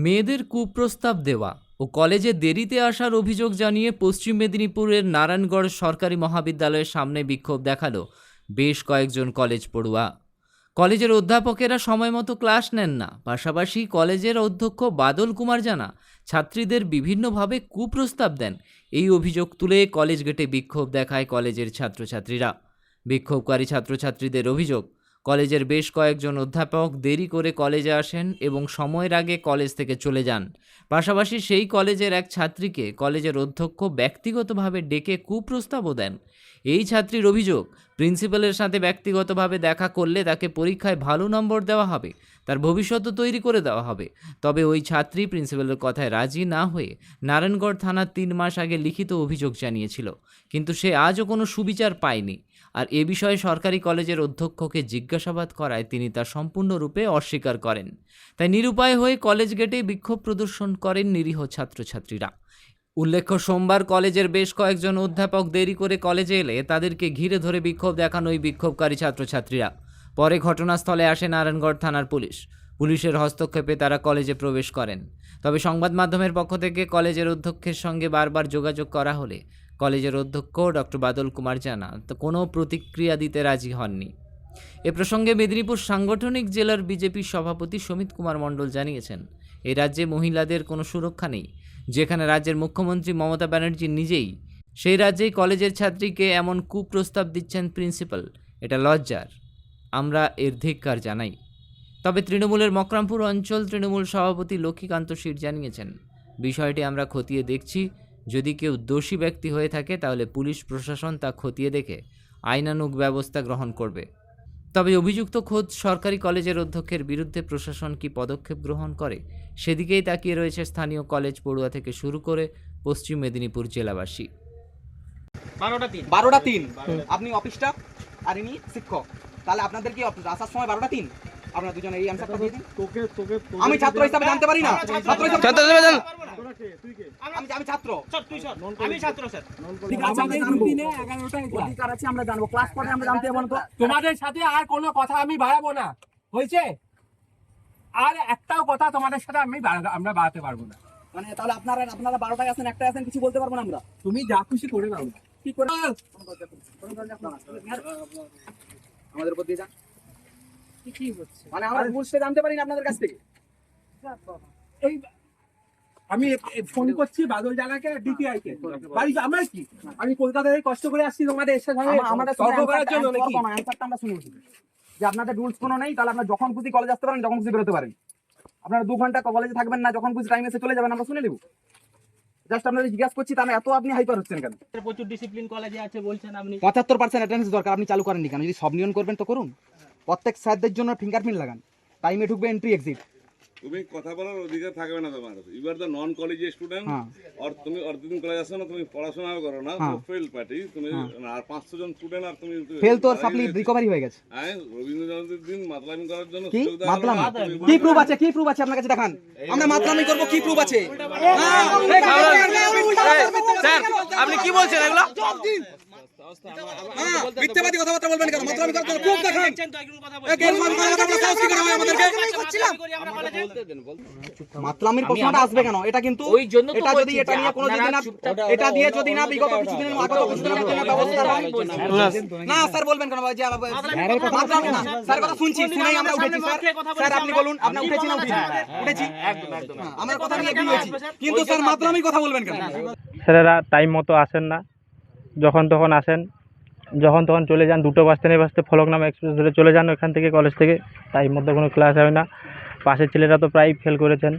মেয়েদের কুপ্রস্তাব দেওয়া ও কলেজে দেরিতে আসার অভিযোগ জানিয়ে পশ্চিম মেদিনীপুরের নারায়ণগড় সরকারি মহাবিদ্যালয়ের সামনে বিক্ষোভ দেখালো বেশ কয়েকজন কলেজ পড়ুয়া। কলেজের অধ্যাপকেরা সময়মতো ক্লাস নেন না, পাশাপাশি কলেজের অধ্যক্ষ বাদল কুমার জানা ছাত্রীদের বিভিন্নভাবে কুপ্রস্তাব দেন। এই অভিযোগ তুলে কলেজ গেটে বিক্ষোভ দেখায় কলেজের ছাত্রছাত্রীরা। বিক্ষোভকারী ছাত্রছাত্রীদের অভিযোগ, কলেজের বেশ কয়েকজন অধ্যাপক দেরি করে কলেজে আসেন এবং সময়ের আগে কলেজ থেকে চলে যান। পাশাপাশি সেই কলেজের এক ছাত্রীকে কলেজের অধ্যক্ষ ব্যক্তিগতভাবে ডেকে কুপ্রস্তাবও দেন। এই ছাত্রীর অভিযোগ, প্রিন্সিপালের সাথে ব্যক্তিগতভাবে দেখা করলে তাকে পরীক্ষায় ভালো নম্বর দেওয়া হবে, তার ভবিষ্যৎ তৈরি করে দেওয়া হবে। তবে ওই ছাত্রী প্রিন্সিপালের কথায় রাজি না হয়ে নারায়ণগড় থানার 3 মাস আগে লিখিত অভিযোগ জানিয়েছিল, কিন্তু সে আজও কোনো সুবিচার পায়নি। আর এ বিষয়ে সরকারি কলেজের অধ্যক্ষকে জিজ্ঞাসাবাদ করায় তিনি তা সম্পূর্ণরূপে অস্বীকার করেন। তাই নিরুপায় হয়ে কলেজ গেটে বিক্ষোভ প্রদর্শন করেন নিরীহ ছাত্রছাত্রীরা। উল্লেখ্য, সোমবার কলেজের বেশ কয়েকজন অধ্যাপক দেরি করে কলেজে এলে তাদেরকে ঘিরে ধরে বিক্ষোভ দেখান ওই বিক্ষোভকারী ছাত্রছাত্রীরা। পরে ঘটনাস্থলে আসে নারায়ণগড় থানার পুলিশ। পুলিশের হস্তক্ষেপে তারা কলেজে প্রবেশ করেন। তবে সংবাদ মাধ্যমের পক্ষ থেকে কলেজের অধ্যক্ষের সঙ্গে বারবার যোগাযোগ করা হলে কলেজের অধ্যক্ষ ডক্টর বাদল কুমার জানা কোনো প্রতিক্রিয়া দিতে রাজি হননি। এ প্রসঙ্গে মেদিনীপুর সাংগঠনিক জেলার বিজেপি সভাপতি সমিত কুমার মণ্ডল জানিয়েছেন, এই রাজ্যে মহিলাদের কোনো সুরক্ষা নেই। যেখানে রাজ্যের মুখ্যমন্ত্রী মমতা ব্যানার্জি নিজেই, সেই রাজ্যেই কলেজের ছাত্রীকে এমন কুপ্রস্তাব দিচ্ছেন প্রিন্সিপাল, এটা লজ্জার। আমরা এর ধিক্কার জানাই। তবে তৃণমূলের মকরামপুর অঞ্চল তৃণমূল সভাপতি লক্ষ্মীকান্ত শীর জানিয়েছেন, বিষয়টি আমরা খতিয়ে দেখছি। যদি কেউ দোষী ব্যক্তি হয়ে থাকে তাহলে পুলিশ প্রশাসন তা খতিয়ে দেখে আইনানুগ ব্যবস্থা গ্রহণ করবে। তবে অভিযুক্ত খোদ সরকারি কলেজের অধ্যক্ষের বিরুদ্ধে প্রশাসন কি পদক্ষেপ গ্রহণ করে সেদিকেই তাকিয়ে রয়েছে স্থানীয় কলেজ পড়ুয়া থেকে শুরু করে পশ্চিম মেদিনীপুর জেলাবাসী। 12টা 3 আপনি অফিসটা আর ইনি শিক্ষক, তাহলে আপনাদের কি আসার সময় 12টা 3? আপনারা দুজন এই অ্যানসারটা দিয়ে দিন। আমি ছাত্র হিসাবে জানতে পারি না? ছাত্র হিসাবে জান। আমি ছাত্র। আমি ছাত্র স্যার। ঠিক আছে, আমাদের দিনে 11টায় অধিকার আছে, আমরা জানবো। ক্লাস পরে আমরা জানতে পারবো না। তোমাদের সাথে আর কোনো কথা আমি বাড়াবো না, হয়েছে? আর একটাও কথা তোমাদের সাথে আমরা বাড়াতে পারবো না। মানে তাহলে আপনারা 12টায় আসেন, 1টায় আসেন, কিছু বলতে পারবো না আমরা? তুমি যা খুশি করে নাও। কি করে আমাদের উপর দিয়ে যান? কি হচ্ছে মানে আমরা রুলসটা জানতে পারি না আপনাদের কাছ থেকে? এই আমি ফোন করছি বাদল জানাকে, ডিটিআই কে। বাড়ি আমার কি, আমি কলকাতা থেকে কষ্ট করে আসছি তোমাদের সাথে আমাদের তর্ক করার জন্য নাকি? অ্যানসারটা আমরা শুনেছি যে আপনাদের রুলস কোনো নেই, তাহলে আপনারা যখন খুশি কলেজ আসতে পারেন, যখন খুশি বেরোতে পারেন। আপনারা 2 ঘন্টা কলেজে থাকবেন না, যখন খুশি টাইম এসে চলে যাবেন, আমরা শুনে নেব। জাস্ট আপনাদের জিজ্ঞাসা করছি, তাহলে এত আপনি হাইপার হচ্ছেন কেন? প্রচুর ডিসিপ্লিন কলেজে আছে বলছেন আপনি। 75% অ্যাটেন্ডেন্স দরকার, আপনি চালু করেননি কেন? যদি সব নিয়ম করবেন তো করুন। প্রত্যেক স্যারদের জন্য ফিঙ্গারপ্রিন্ট লাগান, টাইমে ঢুকবে, এন্ট্রি এক্সিট। তুমি কথা বলার অধিকার থাকবে না তোমার। You are the non college student, আর তুমি অর্ধদিন কলেজ আসো না, তুমি পড়াশোনা করো না, ফেল পার্টি তুমি। আর 500 জন স্টুডেন্ট আর তুমি ফেল তো সাপ্লি রিকভারি হয়ে গেছে। হ্যাঁ, রবীন্দ্র জয়ন্তীর দিন মাতলামি করার জন্য কি সুযোগ দেওয়া হলো মাতলামি? না। কি প্রুফ আছে? কি প্রুফ আছে আপনার কাছে দেখান। আমরা মাতলামি করব, কি প্রুফ আছে? স্যার আপনি কি বলছেন এগুলো? মিথ্যাবাদী কথাবার্তা বলবেন কেন? মাতলামি করার জন্য প্রুফ দেখান। মাতলামির প্রশ্নটা আসবে কেন? এটা কিন্তু এটা যদি এটা নিয়ে কোনো যদি না, এটা দিয়ে যদি না বিগত কিছুদিনের আগত কিছুদিনের মধ্যে ব্যবস্থা হয় না, স্যার বলবেন কেন? যে মাতলামি না, স্যার কথা শুনছি, শুনেই আমরা উঠেছি। স্যার আপনি বলুন, আপনি উঠেছি না? উঠেছি। আমরা কথা নিয়ে এগ্রি হয়েছি, কিন্তু স্যার মাতলামির কথা বলবেন কেন? স্যারেরা টাইম মতো আসেন না, যখন তখন আসেন, যখন তখন চলে যান। 2টো বাজতে ফলকনামা এক্সপ্রেস ধরে চলে যান ওখান থেকে, কলেজ থেকে। টাইম মতো কোনো ক্লাস হয় না। পাশের ছেলেরা তো প্রায় ফেল করেছেন।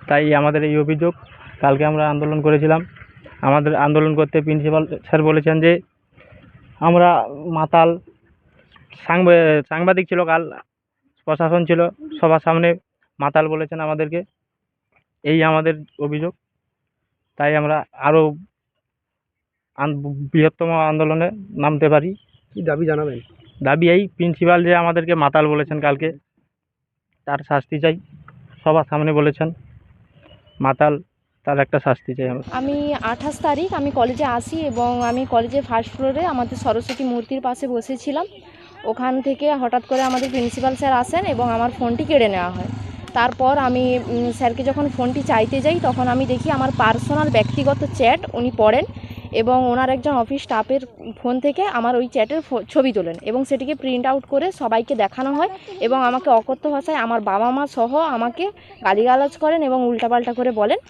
তাই আমাদের এই অভিযোগ। কালকে আমরা আন্দোলন করেছিলাম। আমাদের আন্দোলন করতে প্রিন্সিপাল স্যার বলেছেন যে আমরা মাতাল। সাংবাদিক ছিল, কাল প্রশাসন ছিল সবার সামনে, মাতাল বলেছেন আমাদেরকে। এই আমাদের অভিযোগ। তাই আমরা আরও বৃহত্তম আন্দোলনে নামতে পারি। কি দাবি জানাবেন? দাবি এই, প্রিন্সিপাল যে আমাদেরকে মাতাল বলেছেন কালকে, তার শাস্তি চাই। সবার সামনে বলেছেন মাতাল, তার একটা শাস্তি চাই আমরা। আমি 28 তারিখ আমি কলেজে আসি এবং আমি কলেজের ফার্স্ট ফ্লোরে আমাদের সরস্বতী মূর্তির পাশে বসেছিলাম। ওখান থেকে হঠাৎ করে আমাদের প্রিন্সিপাল স্যার আসেন এবং আমার ফোনটি কেড়ে নেওয়া হয়। তারপর আমি স্যারকে যখন ফোনটি চাইতে যাই তখন আমি দেখি আমার পার্সোনাল ব্যক্তিগত চ্যাট উনি পড়েন এবং ওনার একজন অফিস স্টাফের ফোন থেকে আমার ওই চ্যাটের ছবি তোলেন এবং সেটিকে প্রিন্ট আউট করে সবাইকে দেখানো হয় এবং আমাকে অকথ্য ভাষায় আমার বাবা মা সহ আমাকে গালিগালাজ করেন এবং উল্টাপাল্টা করে বলেন।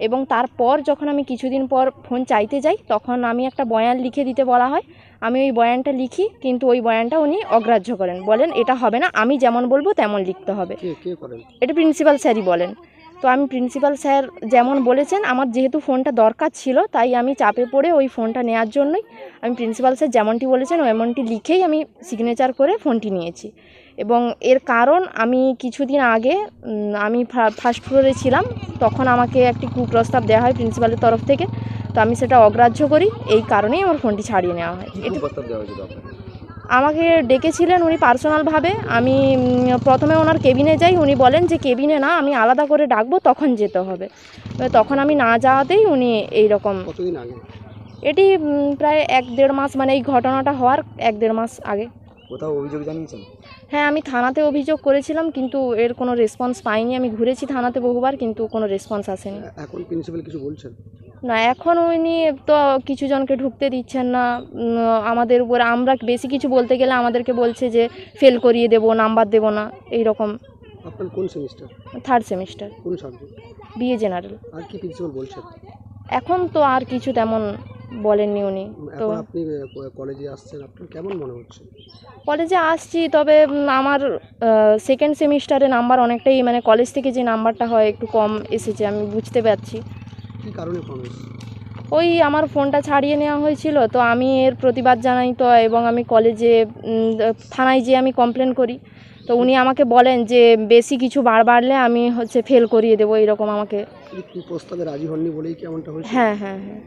এবং তারপর যখন আমি কিছুদিন পর ফোন চাইতে যাই তখন আমি একটা বয়ান লিখে দিতে বলা হয়। আমি ওই বয়ানটা লিখি, কিন্তু ওই বয়ানটা উনি অগ্রাহ্য করেন, বলেন এটা হবে না, আমি যেমন বলবো তেমন লিখতে হবে। এটা প্রিন্সিপাল স্যারই বলেন। তো আমি প্রিন্সিপাল স্যার যেমন বলেছেন, আমার যেহেতু ফোনটা দরকার ছিল তাই আমি চাপে পড়ে ওই ফোনটা নেওয়ার জন্যই আমি প্রিন্সিপাল স্যার যেমনটি বলেছেন এমনটি লিখেই আমি সিগনেচার করে ফোনটি নিয়েছি। এবং এর কারণ আমি কিছুদিন আগে আমি ফার্স্ট ফ্লোরে ছিলাম, তখন আমাকে একটি কুপ্রস্তাব দেওয়া হয় প্রিন্সিপালের তরফ থেকে, তো আমি সেটা অগ্রাহ্য করি, এই কারণেই আমার ফোনটি ছাড়িয়ে নেওয়া হয়। এটা আমাকে ডেকেছিলেন উনি পার্সোনালভাবে। আমি প্রথমে ওনার কেবিনে যাই, উনি বলেন যে কেবিনে না, আমি আলাদা করে ডাকবো, তখন যেতে হবে। তখন আমি না যাওয়াতেই উনি এই রকম। কতদিন আগে? এটি প্রায় 1-1.5 মাস, মানে এই ঘটনাটা হওয়ার 1-1.5 মাস আগে। কোথাও অভিযোগ জানিয়েছেন? হ্যাঁ, আমি থানাতে অভিযোগ করেছিলাম, কিন্তু এর কোনো রেসপন্স পাইনি। আমি ঘুরেছি থানাতে বহুবার, কিন্তু কোনো রেসপন্স আসেনি। এখন প্রিন্সিপাল কিছু বলছেন না, এখন উনি তো কিছু জনকে ঢুকতে দিচ্ছেন না আমাদের উপর। আমরা বেশি কিছু বলতে গেলে আমাদেরকে বলছে যে ফেল করিয়ে দেবো, নাম্বার দেবো না, এই রকম। আপনার কোন সেমিস্টার? 3rd সেমিস্টার, কোন সাবজেক্ট? BA general. আর কি প্রিন্সিপাল বলছেন? এখন তো আর কিছু তেমন বলেননি উনি। তো এখন আপনি কলেজে আসছেন, আপনার কেমন মনে হচ্ছে? কলেজে আসছি, তবে আমার 2nd সেমিস্টারে নাম্বার অনেকটাই, মানে কলেজ থেকে যে নাম্বারটা হয় একটু কম এসেছে, আমি বুঝতে পারছি। কী কারণে কম এসেছে? ওই আমার ফোনটা ছাড়িয়ে নেওয়া হয়েছিল, তো আমি এর প্রতিবাদ জানাই তো, এবং আমি কলেজে থানায় যেয়ে আমি কমপ্লেন করি। তো উনি আমাকে বলেন যে বেশি কিছু বাড়লে আমি ফেল করিয়ে দেবো, এইরকম আমাকে। কুপ্রস্তাবে রাজি হননি বলেই কি এমনটা হয়েছে? হ্যাঁ হ্যাঁ হ্যাঁ,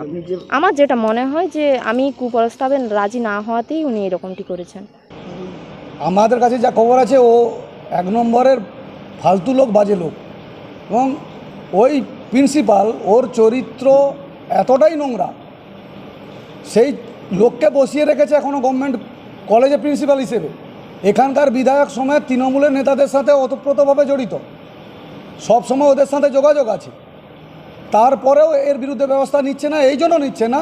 আপনি যে আমার যেটা মনে হয় যে আমি কুপ্রস্তাবে রাজি না হওয়াতেই উনি এরকমটি করেছেন। আমাদের কাছে যা খবর আছে, ও 1 নম্বরের ফালতু লোক, বাজে লোক। এবং ওই প্রিন্সিপাল, ওর চরিত্র এতটাই নোংরা, সেই লোককে বসিয়ে রেখেছে এখনও গভর্নমেন্ট কলেজে প্রিন্সিপাল হিসেবে। এখানকার বিধায়ক সমেত তৃণমূলের নেতাদের সাথে ওতপ্রোতভাবে জড়িত, সব সময় ওদের সাথে যোগাযোগ আছে। তারপরেও এর বিরুদ্ধে ব্যবস্থা নিচ্ছে না। এই জন্য নিচ্ছে না,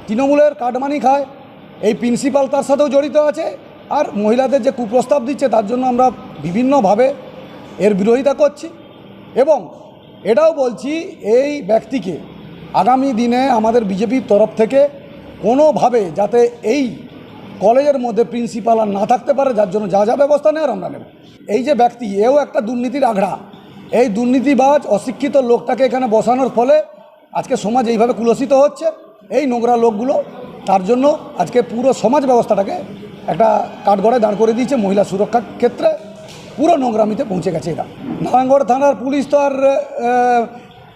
তৃণমূলের কাটমানি খায়, এই প্রিন্সিপাল তার সাথেও জড়িত আছে। আর মহিলাদের যে কুপ্রস্তাব দিচ্ছে তার জন্য আমরা বিভিন্নভাবে এর বিরোধিতা করছি। এবং এটাও বলছি, এই ব্যক্তিকে আগামী দিনে আমাদের বিজেপির তরফ থেকে কোনোভাবে যাতে এই কলেজের মধ্যে প্রিন্সিপাল আর না থাকতে পারে, যার জন্য যা যা ব্যবস্থা নেওয়ার আমরা নেব। এই যে ব্যক্তি, এও একটা দুর্নীতির আখড়া। এই দুর্নীতিবাজ অশিক্ষিত লোকটাকে এখানে বসানোর ফলে আজকে সমাজ এইভাবে কুলসিত হচ্ছে, এই নোংরা লোকগুলো। তার জন্য আজকে পুরো সমাজ ব্যবস্থাটাকে একটা কাঠগড়ায় দাঁড় করে দিয়েছে। মহিলা সুরক্ষার ক্ষেত্রে পুরো নোংরামিতে পৌঁছে গেছে এরা। নারায়ণগড় থানার পুলিশ তো আর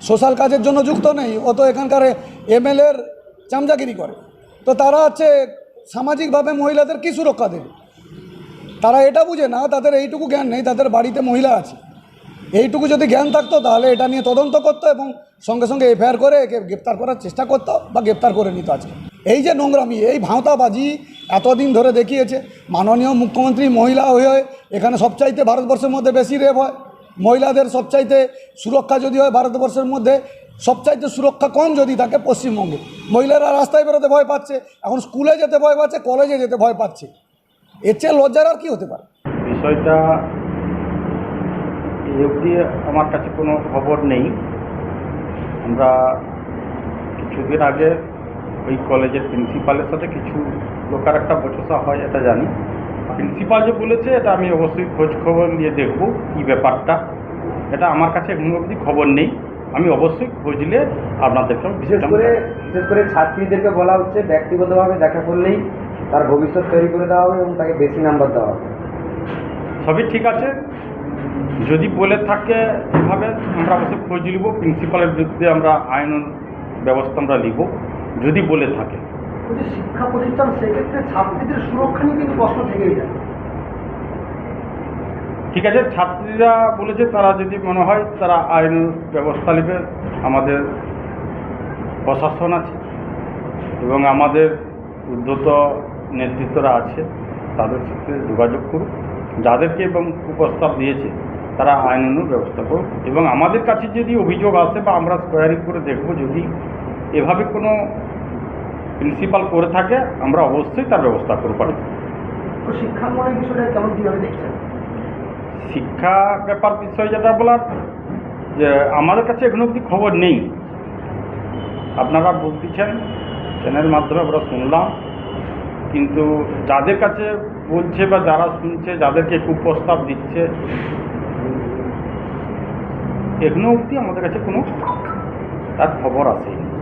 সোশ্যাল কাজের জন্য যুক্ত নেই, ও তো এখানকার এমএলএর চামচাগিরি করে। তো তারা হচ্ছে সামাজিকভাবে মহিলাদের কী সুরক্ষা দেবে? তারা এটা বুঝে না, তাদের এইটুকু জ্ঞান নেই, তাদের বাড়িতে মহিলা আছে। এইটুকু যদি জ্ঞান থাকতো তাহলে এটা নিয়ে তদন্ত করতো এবং সঙ্গে সঙ্গে এফআইআর করে একে গ্রেপ্তার করার চেষ্টা করতো বা গ্রেপ্তার করে নিত। আজকে এই যে নোংরামি, এই ভাঁওতাবাজি এতদিন ধরে দেখিয়েছে। মাননীয় মুখ্যমন্ত্রী মহিলা হয়ে এখানে সবচাইতে ভারতবর্ষের মধ্যে বেশি রেপ হয়, মহিলাদের সবচাইতে সুরক্ষা যদি হয় ভারতবর্ষের মধ্যে, সবচাইতে সুরক্ষা কম যদি থাকে পশ্চিমবঙ্গে। মহিলারা রাস্তায় বেরোতে ভয় পাচ্ছে, এখন স্কুলে যেতে ভয় পাচ্ছে, কলেজে যেতে ভয় পাচ্ছে। এর চেয়ে লজ্জার আর কি হতে পারে? বিষয়টা এই অবধি আমার কাছে কোনো খবর নেই। আমরা কিছুদিন আগে ওই কলেজের প্রিন্সিপালের সাথে কিছু লোকের একটা বচসা হয়, এটা জানি। প্রিন্সিপাল যে বলেছে এটা আমি অবশ্যই খোঁজ খবর নিয়ে দেখব কী ব্যাপারটা। এটা আমার কাছে এখনো অবধি খবর নেই, আমি অবশ্যই খুঁজলে আপনাদেরকে। বিশেষ করে ছাত্রীদেরকে বলা হচ্ছে ব্যক্তিগতভাবে দেখা করলেই তার ভবিষ্যৎ তৈরি করে দেওয়া হবে এবং তাকে বেশি নাম্বার দেওয়া হবে। সবই ঠিক আছে, যদি বলে থাকে এভাবে আমরা অবশ্যই খোঁজ নিব। প্রিন্সিপালের বিরুদ্ধে আমরা আইন ব্যবস্থা আমরা নিব যদি বলে থাকে। শিক্ষা প্রতিষ্ঠান, সেক্ষেত্রে ছাত্রীদের সুরক্ষা নিয়ে কিন্তু প্রশ্ন থেকেই যায়। ঠিক আছে, ছাত্রীরা বলেছে তারা যদি মনে হয় তারা আইন ব্যবস্থা নেবে। আমাদের প্রশাসন আছে এবং আমাদের উদ্ধত নেতৃত্বরা আছে, তাদের সাথে যোগাযোগ করুক। যাদেরকে এবং কুপ্রস্তাব দিয়েছে তারা আইনানুগ ব্যবস্থা করুক। এবং আমাদের কাছে যদি অভিযোগ আসে বা আমরা স্কোয়ারিং করে দেখব, যদি এভাবে কোনো প্রিন্সিপাল করে থাকে আমরা অবশ্যই তার ব্যবস্থা করব। শিক্ষাঙ্গনের বিষয়টা কেমন কিভাবে দেখছেন? শিক্ষা ব্যাপার বিষয় যেটা বলার, যে আমাদের কাছে এখনো অবধি খবর নেই। আপনারা বলতেছেন, চ্যানেল মাধ্যমে আমরা শুনলাম, কিন্তু যাদের কাছে বলছে বা যারা শুনছে, যাদেরকে কুপ্রস্তাব দিচ্ছে, এখনো অবধি আমাদের কাছে কোনো তার খবর আসেনি।